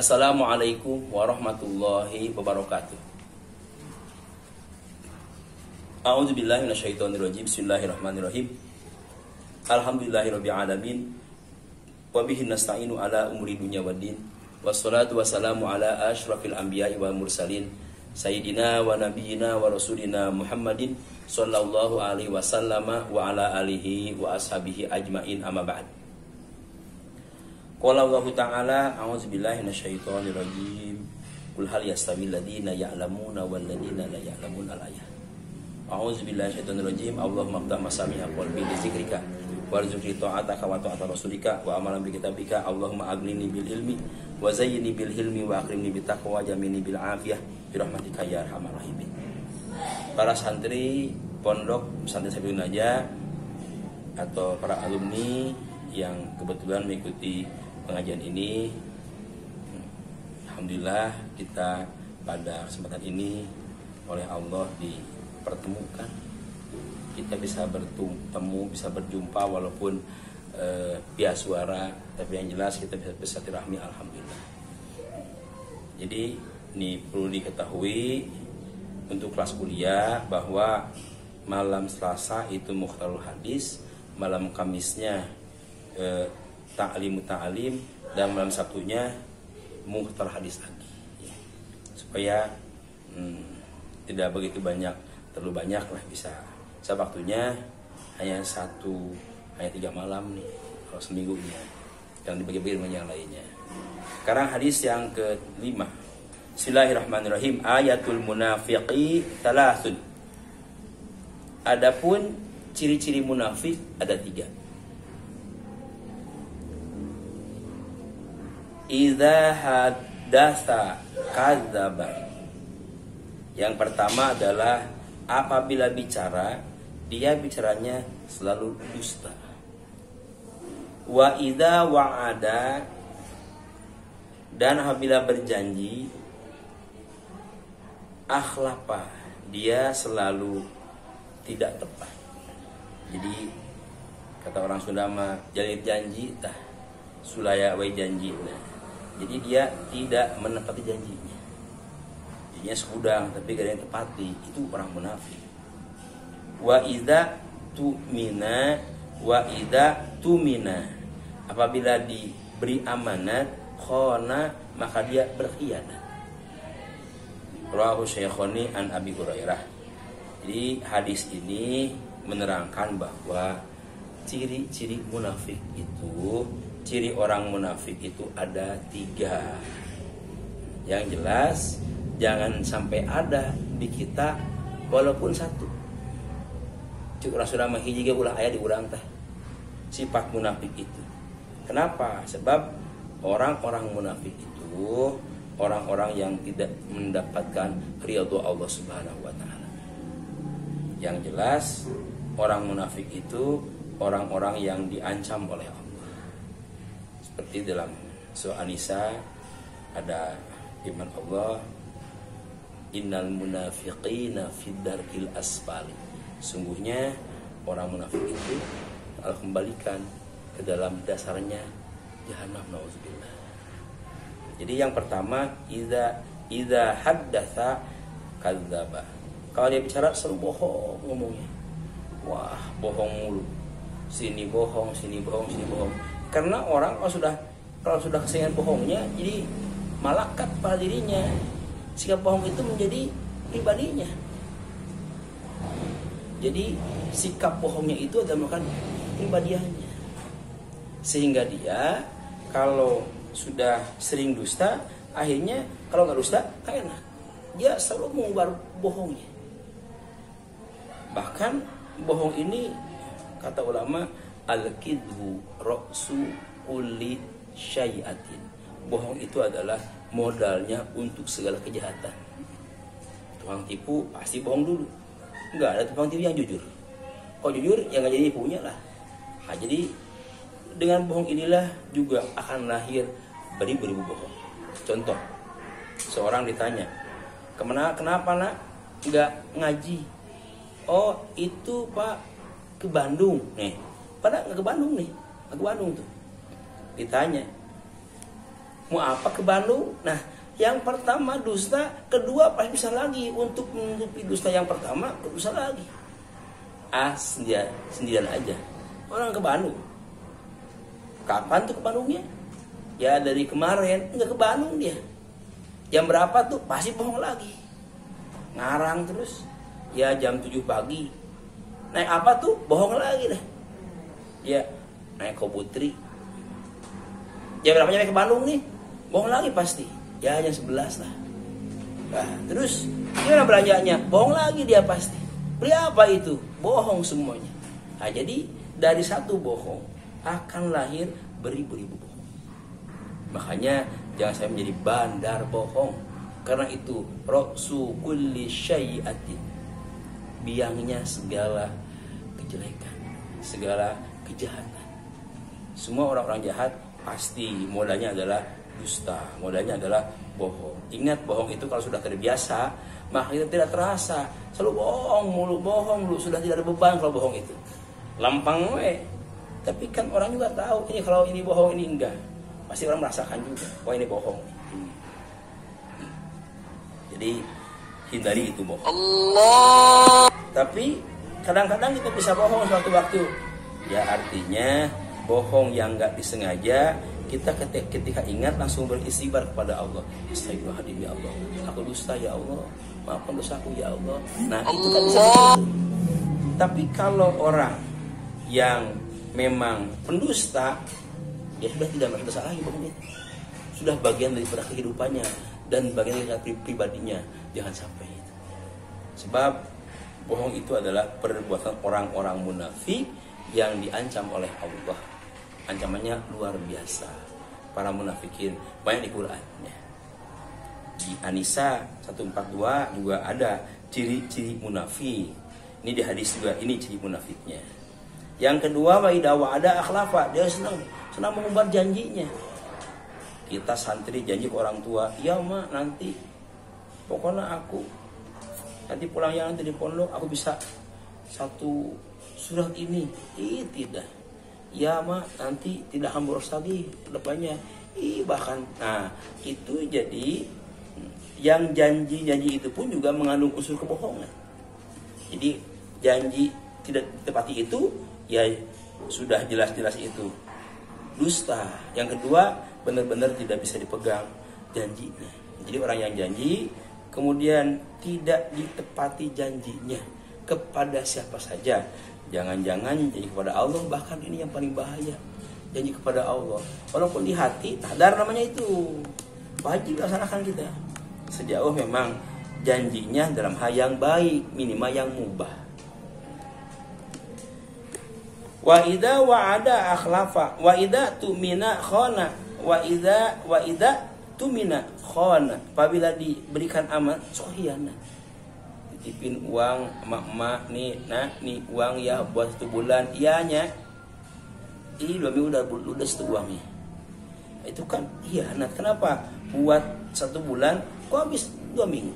Assalamualaikum warahmatullahi wabarakatuh. A'udzubillahi minasyaitonirrajim. Bismillahirrahmanirrahim. Alhamdulillahirabbil alamin. Wa bihi nasta'inu ala umuri dunya waddin. Wassalatu wassalamu ala asyrafil anbiya'i wal mursalin. Sayyidina wa nabiyyina wa rasulina Muhammadin sallallahu alaihi wasallama wa ala alihi wa ashabihi ajmain, amma ba'd. Qala Allah Ta'ala, a'udzubillahi minasyaitonir rajim. Qul hal yastawil ladzina ya'lamuna wal ladzina la ya'lamun, al-ayah. A'udzubillahi minasyaitonir rajim. Allahumma qta masami'a qalbi li zikrika warzuqni ta'ataka wa ta'ata rasulika wa amalan bi kitabika. Allahumma aghnini bil ilmi wa zayyini bil hilmi wa akrimni bit taqwa wa jamini bil afiyah bi rahmatika ya arhamar rahimin. Para santri pondok Santri Sabilun Najah atau para alumni yang kebetulan mengikuti pengajian ini, alhamdulillah kita pada kesempatan ini oleh Allah dipertemukan. Kita bisa bertemu, bisa berjumpa walaupun via suara, tapi yang jelas kita bisa bersilaturahmi, alhamdulillah. Jadi ini perlu diketahui untuk kelas kuliah bahwa malam Selasa itu mukhtarul hadis, malam Kamisnya ta'lim, dan malam Sabtunya mukhtar hadis lagi, ya. Supaya tidak begitu banyak, terlalu banyak lah, bisa waktunya hanya 3 malam nih kalau seminggunya, yang dibagi-bagi dengan yang lainnya. Sekarang hadis yang ke-5. Bismillahirrahmanirrahim. Ayatul munafiqi thalathun. Adapun ciri-ciri munafik ada 3. Idza hadatsa kadzdzaba. Yang pertama adalah apabila bicara, dia bicaranya selalu dusta. Wa idza wa'ada, dan apabila berjanji, akhlafa, dia selalu tidak tepat. Jadi kata orang Sunda mah jalin janji tah sulaya we janji. Jadi dia tidak menepati janjinya. Janjinya sekudang tapi gak ada yang tepati. Itu orang munafik. Wa idza tumina, apabila diberi amanat, khona, maka dia berkhianat. Rawahu Syekhoni an Abi Hurairah. Jadi hadis ini menerangkan bahwa ciri-ciri munafik itu, ciri orang munafik itu ada 3. Yang jelas jangan sampai ada di kita walaupun 1. Cik orang sudah menghiji ulah aya di urang teh sifat munafik itu. Kenapa? Sebab orang-orang munafik itu orang-orang yang tidak mendapatkan ridho Allah Subhanahu wa taala. Yang jelas orang munafik itu orang-orang yang diancam oleh Allah. Seperti dalam surah An-Nisa ada firman Allah, innal munafiqina fid darkil asfali. Sungguhnya orang munafik itu Allah kembalikan ke dalam dasarnya jahanam, nauzubillah. Jadi yang pertama, idza haddatsa kadzdzaba. Kalau dia bicara selalu bohong ngomongnya. Wah, bohong mulu. Sini bohong, sini bohong, sini bohong. Karena orang kalau sudah keseringan bohongnya, jadi malakat pada dirinya. Sikap bohong itu menjadi pribadinya. Jadi sikap bohongnya itu adalah merupakan pribadiannya. Sehingga dia kalau sudah sering dusta, akhirnya kalau nggak dusta, tak enak. Dia selalu mengumbar bohongnya. Bahkan bohong ini, kata ulama, al-kidhu ra'su kulli syai'atin. Bohong itu adalah modalnya untuk segala kejahatan. Tukang tipu pasti bohong dulu. Enggak ada tukang tipu yang jujur. Kalau jujur ya nggak jadi tipunya lah. Nah, jadi dengan bohong inilah juga akan lahir beribu-ribu bohong. Contoh, seorang ditanya, kenapa nak nggak ngaji? Oh itu Pak ke Bandung nih. Pada nggak ke Bandung nih, nggak ke Bandung tuh. Ditanya, Mau apa ke Bandung? Nah, yang pertama dusta, kedua pasti bisa lagi untuk menutupi dusta yang pertama, dusta lagi. Sendirian aja. Orang ke Bandung. Kapan tuh ke Bandungnya? Ya dari kemarin, enggak ke Bandung dia. Jam berapa tuh? Pasti bohong lagi. Ngarang terus. Ya jam 7 pagi. Naik apa tuh? Bohong lagi dah. Ya naik ke Putri. Jam berapa nyampe ke Bandung nih? Bohong lagi pasti. Ya jam 11 lah. Nah, terus gimana belanjanya? Bohong lagi dia pasti. Beli apa itu? Bohong semuanya. Nah, jadi dari satu bohong akan lahir beribu-ribu bohong. Makanya jangan saya menjadi bandar bohong. Karena itu ra'su kulli syai'atin, biangnya segala kejelekan, segala kejahatan. Semua orang-orang jahat pasti modalnya adalah dusta, modalnya adalah bohong. Ingat, bohong itu kalau sudah terbiasa, maka itu tidak terasa. Selalu bohong mulu, sudah tidak ada beban kalau bohong itu. Lampang we. Tapi kan orang juga tahu ini kalau ini bohong, ini enggak. Pasti orang merasakan juga, wah ini bohong. Jadi hindari itu bohong. Allah. Tapi kadang-kadang kita bisa bohong suatu waktu. Ya artinya bohong yang enggak disengaja, kita ketika ingat langsung beristighfar kepada Allah. Astagfirullahaladzim ya Allah, aku dusta ya Allah, maafkan dosaku ya Allah. Nah itu kan bisa begitu. Tapi kalau orang yang memang pendusta, ya sudah tidak berdosa lagi bohong itu. Sudah bagian daripada kehidupannya dan bagian dari pribadinya. Jangan sampai itu. Sebab bohong itu adalah perbuatan orang-orang munafik yang diancam oleh Allah. Ancamannya luar biasa. Para munafikin banyak di Quran ya. Di An-Nisa 142 juga ada ciri-ciri munafik. Ini di hadis juga, ini ciri munafiknya. Yang kedua, wa idza wa'ada akhlafa, dia senang mengumbar janjinya. Kita santri janji ke orang tua, ya mak nanti pokoknya aku nanti pulang yang nanti di pondok aku bisa satu surat ini. Tidak. Ya mak nanti tidak boros lagi depannya. Bahkan nah itu jadi yang janji itu pun juga mengandung unsur kebohongan. Jadi janji tidak tepati itu ya sudah jelas-jelas itu dusta. Yang kedua, benar-benar tidak bisa dipegang janjinya. Jadi orang yang janji kemudian tidak ditepati janjinya kepada siapa saja. Jangan-jangan janji kepada Allah, bahkan ini yang paling bahaya. Janji kepada Allah, walaupun di hati sadar namanya itu wajib laksanakan kita. Sejauh memang janjinya dalam hal yang baik, minimal yang mubah. Wa idza wa'ada akhlafa wa idza tumina khana wa idza tumina khana. Apabila diberikan amanat khianat. Titipin uang emak-emak nih, nah nih uang ya buat 1 bulan, ianya. 2 minggu udah 1 uangnya. Itu kan khianat. Kenapa? Buat 1 bulan kok habis 2 minggu.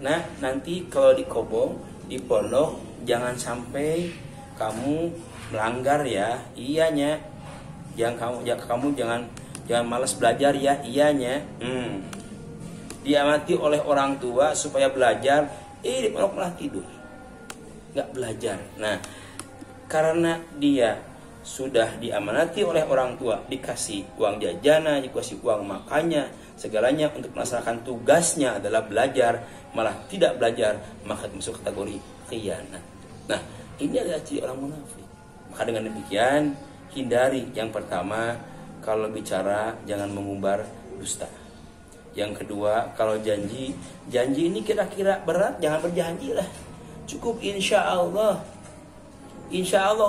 Nah, nanti kalau dikobong di pondok jangan sampai kamu melanggar ya, iyanya. Kamu jangan malas belajar ya, iyanya. Diamati oleh orang tua supaya belajar, di pondok malah tidur, nggak belajar. Nah, karena dia sudah diamanati oleh orang tua, dikasih uang jajanan, dikasih uang makannya, segalanya untuk melaksanakan tugasnya adalah belajar, malah tidak belajar, maka masuk kategori khianat. Nah, ini adalah ciri orang munafik. Maka dengan demikian hindari. Yang pertama, kalau bicara jangan mengumbar dusta. Yang kedua, kalau janji ini kira-kira berat, jangan berjanji lah. Cukup insya Allah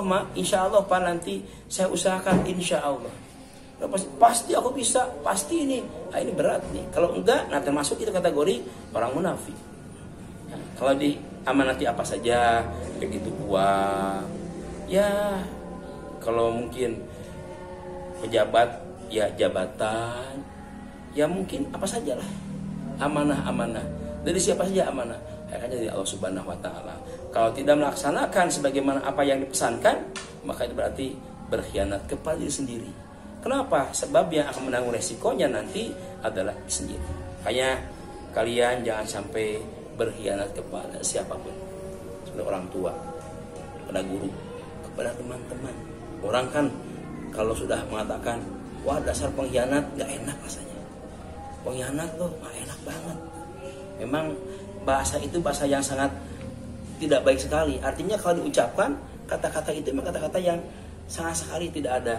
mak, insya Allah pak nanti saya usahakan insya Allah. Nah, pasti aku bisa, pasti ini. Nah, ini berat nih. Kalau enggak, nah termasuk itu kategori orang munafik. Nah, kalau diamanati apa saja, begitu uang, ya kalau mungkin pejabat, ya jabatan, ya mungkin apa sajalah, amanah dari siapa saja amanah, akan dari Allah Subhanahu Wa Taala. Kalau tidak melaksanakan sebagaimana apa yang dipesankan, maka itu berarti berkhianat kepada diri sendiri. Kenapa? Sebab yang akan menanggung resikonya nanti adalah sendiri. Makanya kalian jangan sampai berkhianat kepada siapapun, kepada orang tua, kepada guru, kepada teman-teman. Orang kan kalau sudah mengatakan, wah dasar pengkhianat, gak enak rasanya. Pengkhianat loh, gak enak banget. Memang bahasa itu bahasa yang sangat tidak baik sekali. Artinya kalau diucapkan, kata-kata itu memang kata-kata yang sangat sekali tidak ada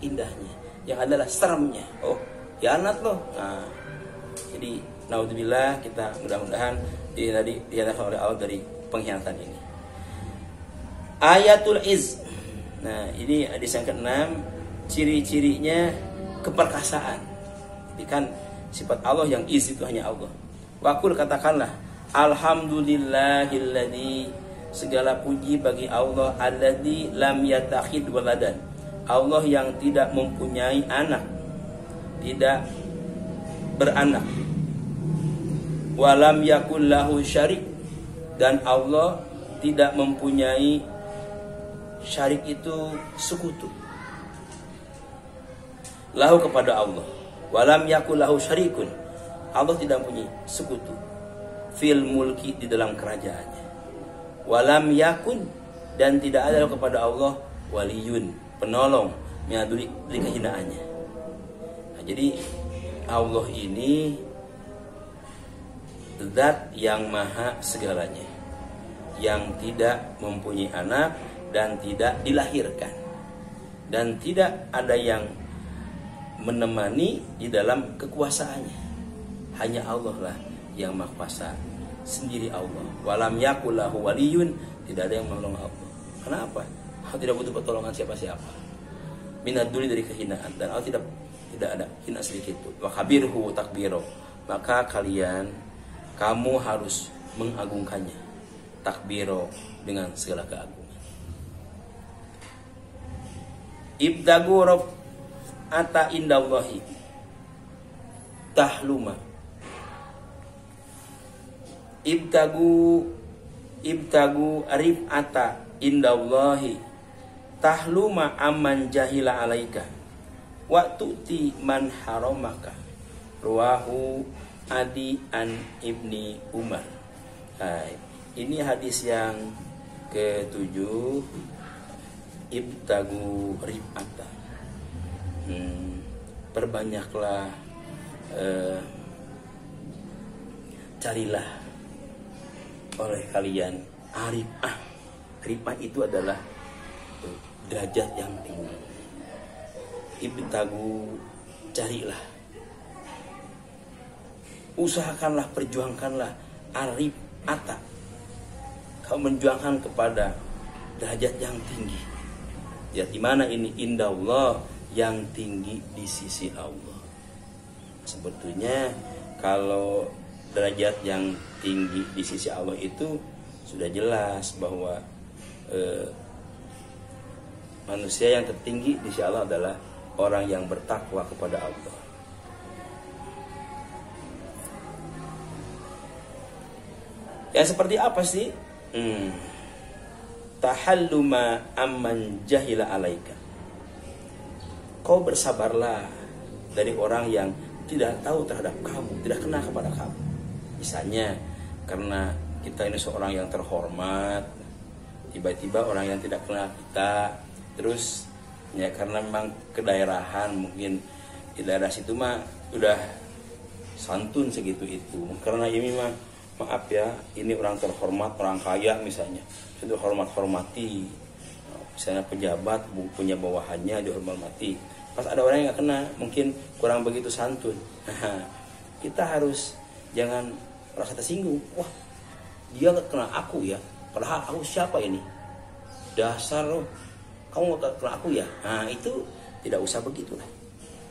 indahnya. Yang adalah seremnya. Oh, khianat loh. Nah, jadi naudzubillah, kita mudah-mudahan dihindarkan oleh Allah dari pengkhianatan ini. Ayatul Izz. Nah, ini hadis yang ke-6, ciri-cirinya keperkasaan. Ini kan sifat Allah yang izz itu hanya Allah. Waqul, katakanlah, alhamdulillahilladzi, segala puji bagi Allah, alladzi lam yattakhid waladan, Allah yang tidak mempunyai anak, tidak beranak. Walam yakul lahu syarik, dan Allah tidak mempunyai syarik itu sekutu. Lahu kepada Allah. Walam yakul lahu syarikun, Allah tidak mempunyai sekutu. Fil mulki, di dalam kerajaannya. Walam yakun, dan tidak ada kepada Allah waliyun, penolong, dari kehinaannya. Nah, jadi Allah ini zat yang maha segalanya, yang tidak mempunyai anak dan tidak dilahirkan, dan tidak ada yang menemani di dalam kekuasaannya. Hanya Allah lah yang maha kuasa, sendiri Allah. Walam yakul lahu waliyun, tidak ada yang menolong Allah. Kenapa? Allah tidak butuh pertolongan siapa-siapa. Minaduli, dari kehinaan, dan Allah tidak ada hina sedikit pun. Wa kabirhu takbiro, maka kamu harus mengagungkannya, takbiro, dengan segala keagungan. Ibtagu raf'ata indallahi tahluma. Ibtagu rif'ata indallahi tahluma amman jahila alaika wa tu'ti man haramaka. Ruwahu Adi an Ibni Umar. Nah, ini hadis yang ke-7. Ibtagu rif'ata, perbanyaklah, carilah oleh kalian rif'ah. Rif'ah itu adalah derajat yang tinggi. Ibtagu, carilah, usahakanlah, perjuangkanlah rif'ata, kau menjuangkan kepada derajat yang tinggi. Ya, di mana ini? Indallah, yang tinggi di sisi Allah. Sebetulnya kalau derajat yang tinggi di sisi Allah itu sudah jelas bahwa manusia yang tertinggi di sisi Allah adalah orang yang bertakwa kepada Allah. Ya, seperti apa sih? Tahalluma amman jahila alaika, kau bersabarlah dari orang yang tidak tahu terhadap kamu, tidak kenal kepada kamu. Misalnya karena kita ini seorang yang terhormat, tiba-tiba orang yang tidak kenal kita, terus ya karena memang kedaerahan, mungkin di daerah situ mah udah santun segitu itu, karena ini mah maaf ya, ini orang terhormat, orang kaya misalnya, itu hormati, misalnya pejabat punya bawahannya dihormati. Pas ada orang yang nggak kena, mungkin kurang begitu santun. Kita harus jangan merasa tersinggung. Wah, dia nggak kenal aku ya, padahal aku siapa ini? Dasar lo, kamu nggak kenal aku ya? Nah, itu tidak usah begitu lah.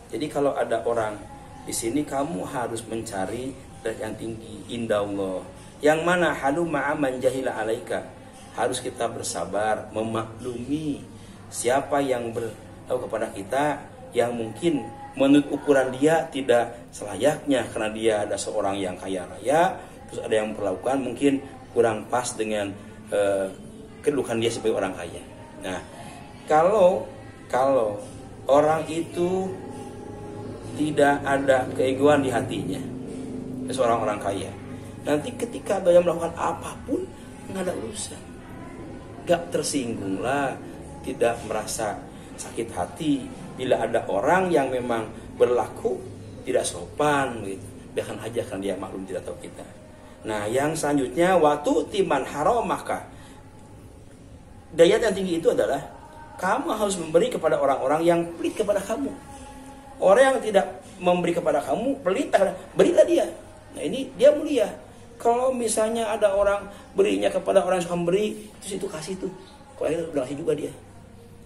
Jadi kalau ada orang di sini, kamu harus mencari derajat yang tinggi, indallah, yang mana haluma aman jahila alaika, harus kita bersabar memaklumi siapa yang bertahu kepada kita, yang mungkin menurut ukuran dia tidak selayaknya, karena dia ada seorang yang kaya raya, terus ada yang memperlakukan mungkin kurang pas dengan kedudukan dia sebagai orang kaya. Nah, kalau orang itu tidak ada keegoan di hatinya, seorang orang kaya, nanti ketika dia melakukan apapun nggak ada urusan, nggak tersinggung lah, tidak merasa sakit hati bila ada orang yang memang berlaku tidak sopan gitu. Biarkan aja kan dia maklum tidak tahu kita. Nah yang selanjutnya, waktu timan haram, maka daya yang tinggi itu adalah kamu harus memberi kepada orang-orang yang pelit kepada kamu. Orang yang tidak memberi kepada kamu pelit, berilah dia. Nah ini dia mulia. Kalau misalnya ada orang berinya kepada orang yang suka memberi, terus itu kasih tuh, kalau itu udah kasih juga dia.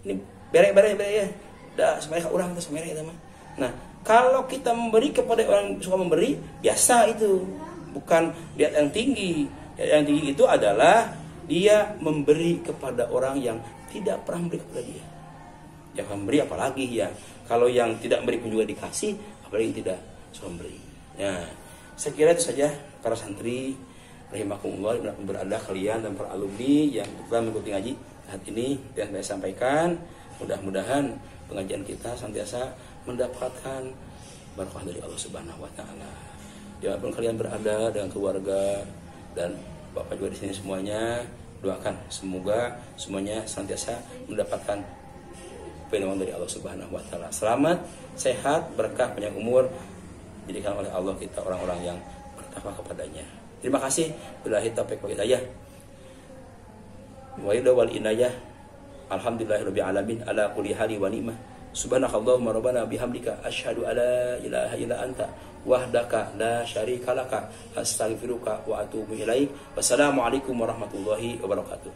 Ini bere ya, dah semuanya orang itu semuanya kita mah. Nah kalau kita memberi kepada orang yang suka memberi, biasa itu, bukan lihat yang tinggi. Yang tinggi itu adalah dia memberi kepada orang yang tidak pernah memberi kepada dia. Yang memberi apalagi ya, kalau yang tidak memberi pun juga dikasih, apalagi yang tidak suka memberi. Ya, saya kira itu saja para santri rahimakumullah, berada kalian dan para alumni yang telah mengikuti ngaji saat ini yang saya sampaikan. Mudah-mudahan pengajian kita senantiasa mendapatkan berkah dari Allah Subhanahu wa taala. Dimanapun kalian berada dengan keluarga dan Bapak juga di sini semuanya, doakan semoga semuanya senantiasa mendapatkan penolongan dari Allah Subhanahu wa taala. Selamat, sehat, berkah, panjang umur, jadikan oleh Allah kita orang-orang yang bertakwa kepadanya. Terima kasih. Billahi taufiq wal hidayah. Wa ridha wal inayah. Alhamdulillahirabbil alamin ala kulli hali wa ni'mah. Subhanakallahumma rabbana bihamdika asyhadu alla ilaha illa anta wahdaka la syarika laka astaghfiruka wa atubu ilaik. Wassalamualaikum warahmatullahi wabarakatuh.